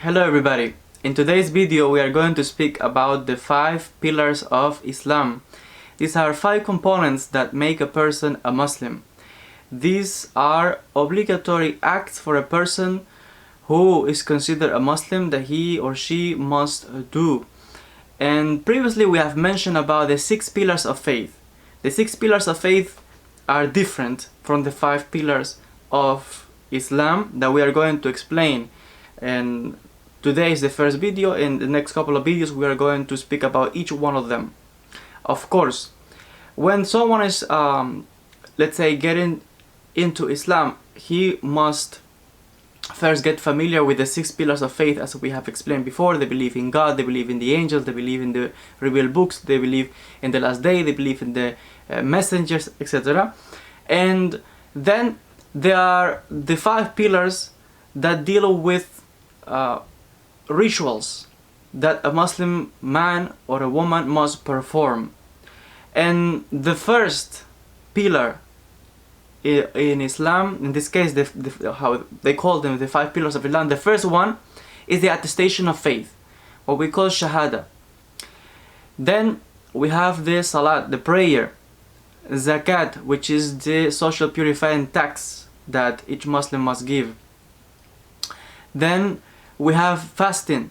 Hello everybody. In today's video we are going to speak about the 5 pillars of Islam. These are 5 components that make a person a Muslim. These are obligatory acts for a person who is considered a Muslim that he or she must do. And previously we have mentioned about the 6 pillars of faith. The 6 pillars of faith are different from the 5 pillars of Islam that we are going to explain. And today is the first video. In the next couple of videos we are going to speak about each one of them. Of course, when someone is let's say getting into Islam, he must first get familiar with the 6 pillars of faith, as we have explained before. They believe in God, they believe in the angels, they believe in the revealed books, they believe in the last day, they believe in the messengers, etc. And then there are the 5 pillars that deal with rituals that a Muslim man or a woman must perform. And the first pillar in Islam, in this case how they call them the 5 pillars of Islam, the first one is the attestation of faith, what we call Shahada. Then we have the Salat, the prayer, Zakat, which is the social purifying tax that each Muslim must give. Then we have fasting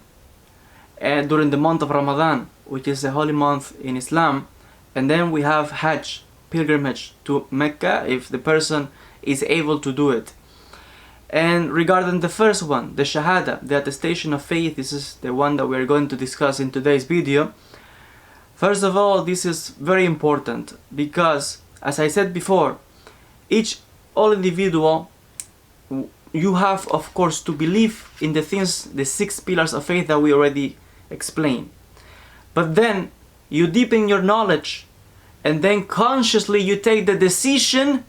during the month of Ramadan, which is a holy month in Islam. And then we have Hajj, pilgrimage to Mecca, if the person is able to do it. And regarding the first one, the Shahada, the attestation of faith, this is the one that we are going to discuss in today's video. First of all, this is very important because, as I said before, all individual, you have of course to believe in the things, the 6 pillars of faith that we already explained. But then you deepen your knowledge, and then consciously you take the decision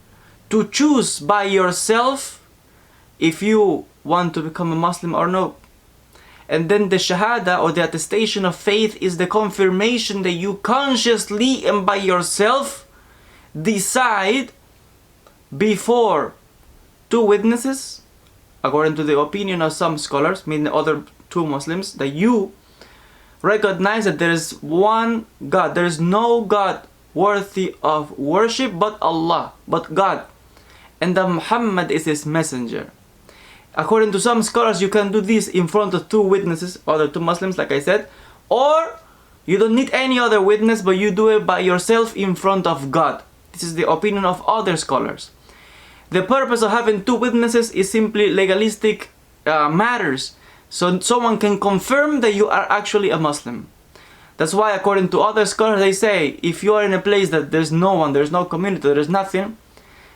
to choose by yourself if you want to become a Muslim or no. And then the Shahada, or the attestation of faith, is the confirmation that you consciously and by yourself decide before 2 witnesses, according to the opinion of some scholars, meaning other 2 Muslims, that you recognize that there is one God, there is no God worthy of worship but Allah, but God, and that Muhammad is his messenger. According to some scholars, you can do this in front of 2 witnesses, other 2 Muslims, like I said, or you don't need any other witness, but you do it by yourself in front of God. This is the opinion of other scholars. The purpose of having 2 witnesses is simply legalistic matters, so someone can confirm that you are actually a Muslim. That's why, according to other scholars, they say if you are in a place that there's no one, there's no community, there's nothing,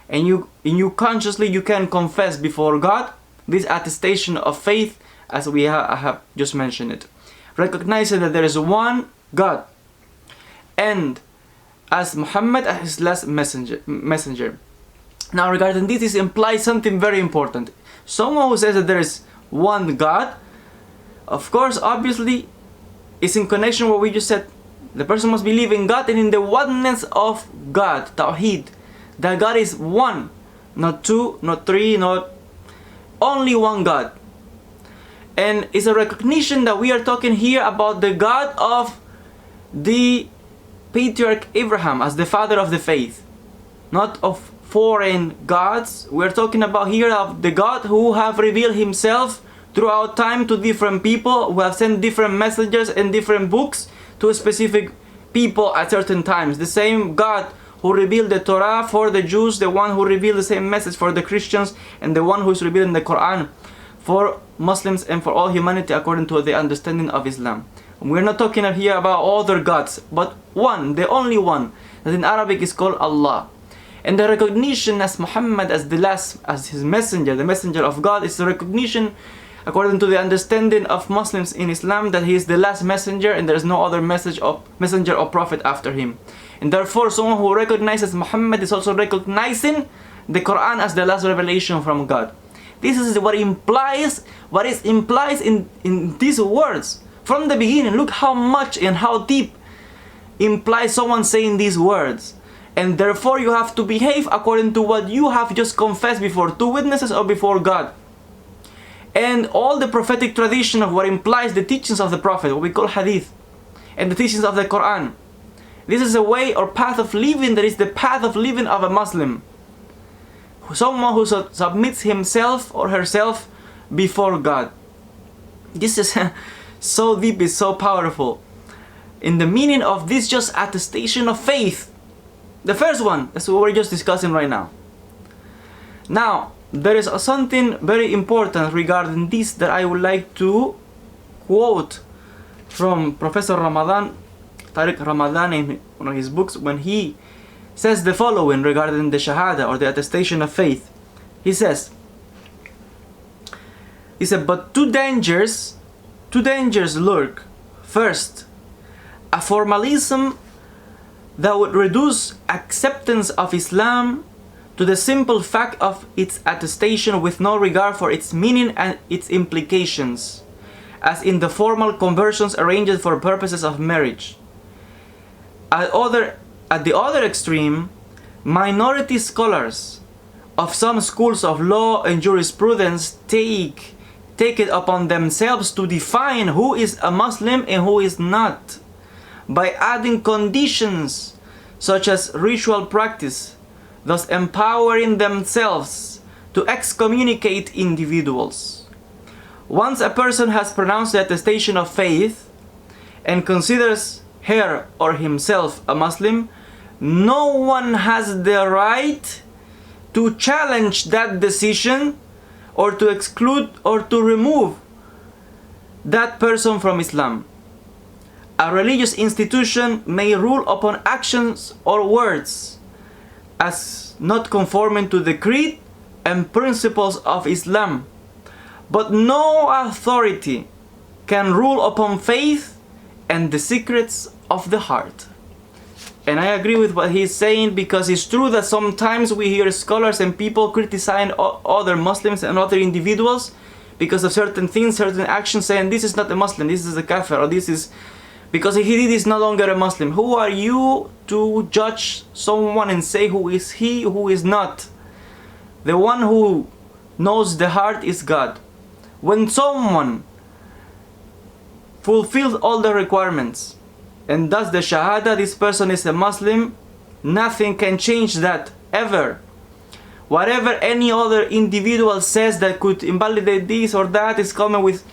and you consciously you can confess before God this attestation of faith, as I have just mentioned it, recognizing that there is one God, and as Muhammad as his last messenger. Now, regarding this implies something very important. Someone who says that there is one God, of course, obviously, is in connection with what we just said. The person must believe in God and in the oneness of God, Tawheed. That God is one, not 2, not 3, not only one God. And it's a recognition that we are talking here about the God of the patriarch Abraham as the father of the faith, not of foreign gods. We're talking about here of the God who have revealed himself throughout time to different people, who have sent different messengers and different books to specific people at certain times. The same God who revealed the Torah for the Jews, the one who revealed the same message for the Christians, and the one who is revealing the Quran for Muslims and for all humanity according to the understanding of Islam. We're not talking here about other gods, but one, the only one, that in Arabic is called Allah. And the recognition as Muhammad as as his messenger, the messenger of God, is the recognition according to the understanding of Muslims in Islam that he is the last messenger and there is no other messenger or prophet after him. And therefore, someone who recognizes Muhammad is also recognizing the Quran as the last revelation from God. This is what it implies in these words from the beginning. Look how much and how deep implies someone saying these words. And therefore you have to behave according to what you have just confessed before 2 witnesses or before God. and all the prophetic tradition of what implies the teachings of the Prophet, what we call hadith, and the teachings of the Quran. This is a way or path of living that is the path of living of a Muslim. Someone who submits himself or herself before God. This is so deep, it's so powerful. In the meaning of this just attestation of faith. The first one, that's what we're just discussing right now. Now, there is something very important regarding this that I would like to quote from Professor Ramadan, Tariq Ramadan, in one of his books, when he says the following regarding the Shahada or the attestation of faith. He said, but two dangers lurk. First, a formalism that would reduce acceptance of Islam to the simple fact of its attestation with no regard for its meaning and its implications, as in the formal conversions arranged for purposes of marriage. At the other extreme, minority scholars of some schools of law and jurisprudence take it upon themselves to define who is a Muslim and who is not, by adding conditions such as ritual practice, thus empowering themselves to excommunicate individuals. Once a person has pronounced the attestation of faith and considers her or himself a Muslim, no one has the right to challenge that decision or to exclude or to remove that person from Islam. A religious institution may rule upon actions or words as not conforming to the creed and principles of Islam, but no authority can rule upon faith and the secrets of the heart. And I agree with what he's saying, because it's true that sometimes we hear scholars and people criticizing other Muslims and other individuals because of certain things, certain actions, saying this is not a Muslim, this is a kafir, or this is because he did is no longer a Muslim. Who are you to judge someone and say who is he, who is not? The one who knows the heart is God. When someone fulfills all the requirements and does the Shahada, this person is a Muslim, nothing can change that, ever. Whatever any other individual says that could invalidate this or that is coming with...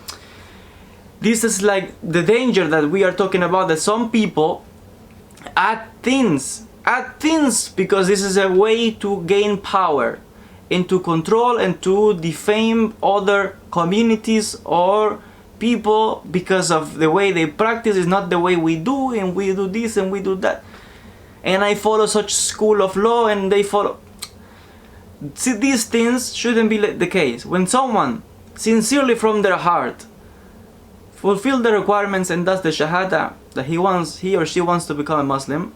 This is like the danger that we are talking about, that some people add things because this is a way to gain power and to control and to defame other communities or people because of the way they practice is not the way we do, and we do this and we do that, and I follow such school of law and they follow. See, these things shouldn't be the case. When someone sincerely from their heart fulfill the requirements and does the Shahada, that he or she wants to become a Muslim,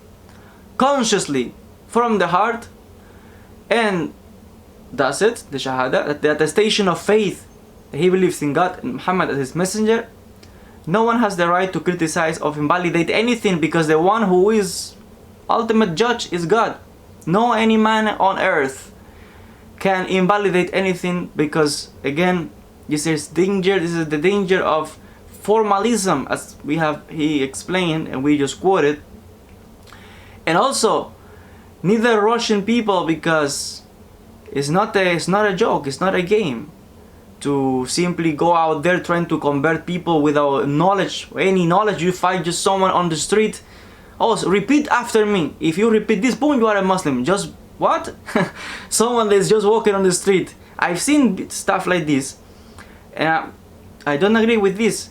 consciously from the heart, and does it, the Shahada, the attestation of faith, that he believes in God and Muhammad as his messenger, no one has the right to criticize or invalidate anything, because the one who is ultimate judge is God. No any man on earth can invalidate anything, because again, this is danger. This is the danger of formalism, as he explained and we just quoted. And also, neither Russian people, because it's not a joke, it's not a game to simply go out there trying to convert people without knowledge, any knowledge. You find just someone on the street, oh, so repeat after me, if you repeat this, boom, you are a Muslim. Just what? Someone that's just walking on the street. I've seen stuff like this, and I don't agree with this,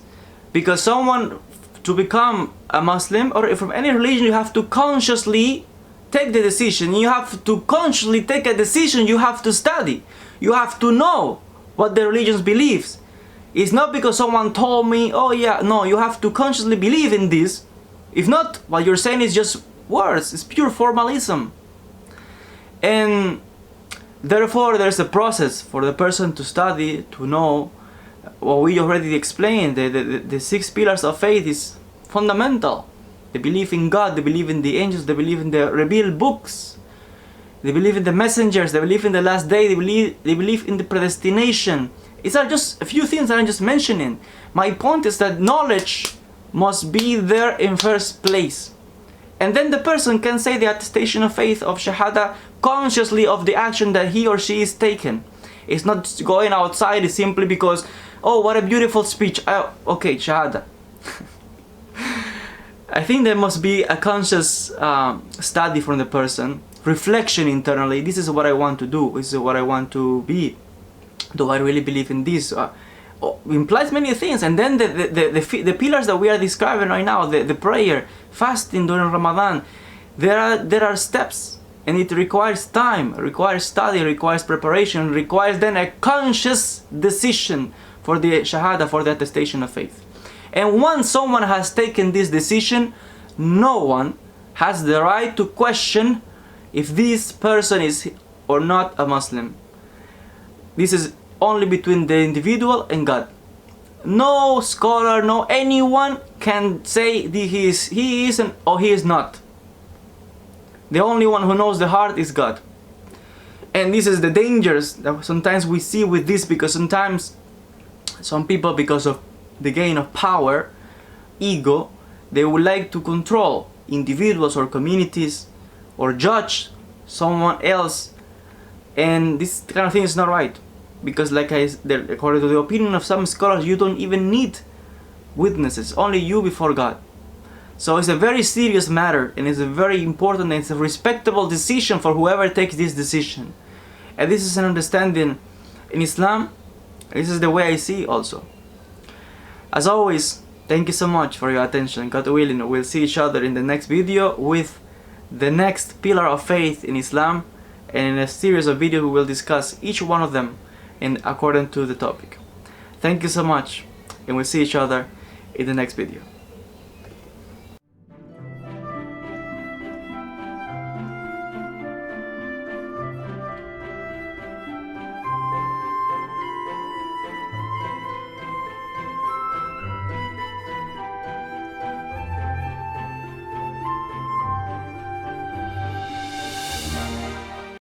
because someone, to become a Muslim or from any religion, you have to consciously take the decision. You have to consciously take a decision. You have to study. You have to know what the religion believes. It's not because someone told me, oh yeah, no, you have to consciously believe in this. If not, what you're saying is just words, it's pure formalism. And therefore there's a process for the person to study, to know. What we already explained, the 6 pillars of faith is fundamental. They believe in God, they believe in the angels, they believe in the revealed books, they believe in the messengers, they believe in the last day, they believe in the predestination, These are just a few things that I'm just mentioning. My point is that knowledge must be there in first place. And then the person can say the attestation of faith of Shahada consciously of the action that he or she is taking. It's not going outside simply because, oh, what a beautiful speech. Okay, Shahada. I think there must be a conscious study from the person, reflection internally. This is what I want to do. This is what I want to be. Do I really believe in this? Implies many things. And then the pillars that we are describing right now, the prayer, fasting during Ramadan, there are steps, and it requires time, requires study, requires preparation, requires then a conscious decision for the Shahada, for the attestation of faith. And once someone has taken this decision, no one has the right to question if this person is or not a Muslim. This is only between the individual and God. No scholar, no anyone can say he is or he is not. The only one who knows the heart is God. And this is the dangers that sometimes we see with this, because sometimes some people, because of the gain of power, ego, they would like to control individuals or communities or judge someone else, and this kind of thing is not right, because according to the opinion of some scholars, you don't even need witnesses, only you before God. So it's a very serious matter, and it's a very important and it's a respectable decision for whoever takes this decision. And this is an understanding in Islam. This is the way I see also. As always, thank you so much for your attention. God willing, we'll see each other in the next video with the next pillar of faith in Islam, and in a series of videos we will discuss each one of them according to the topic. Thank you so much, and we'll see each other in the next video.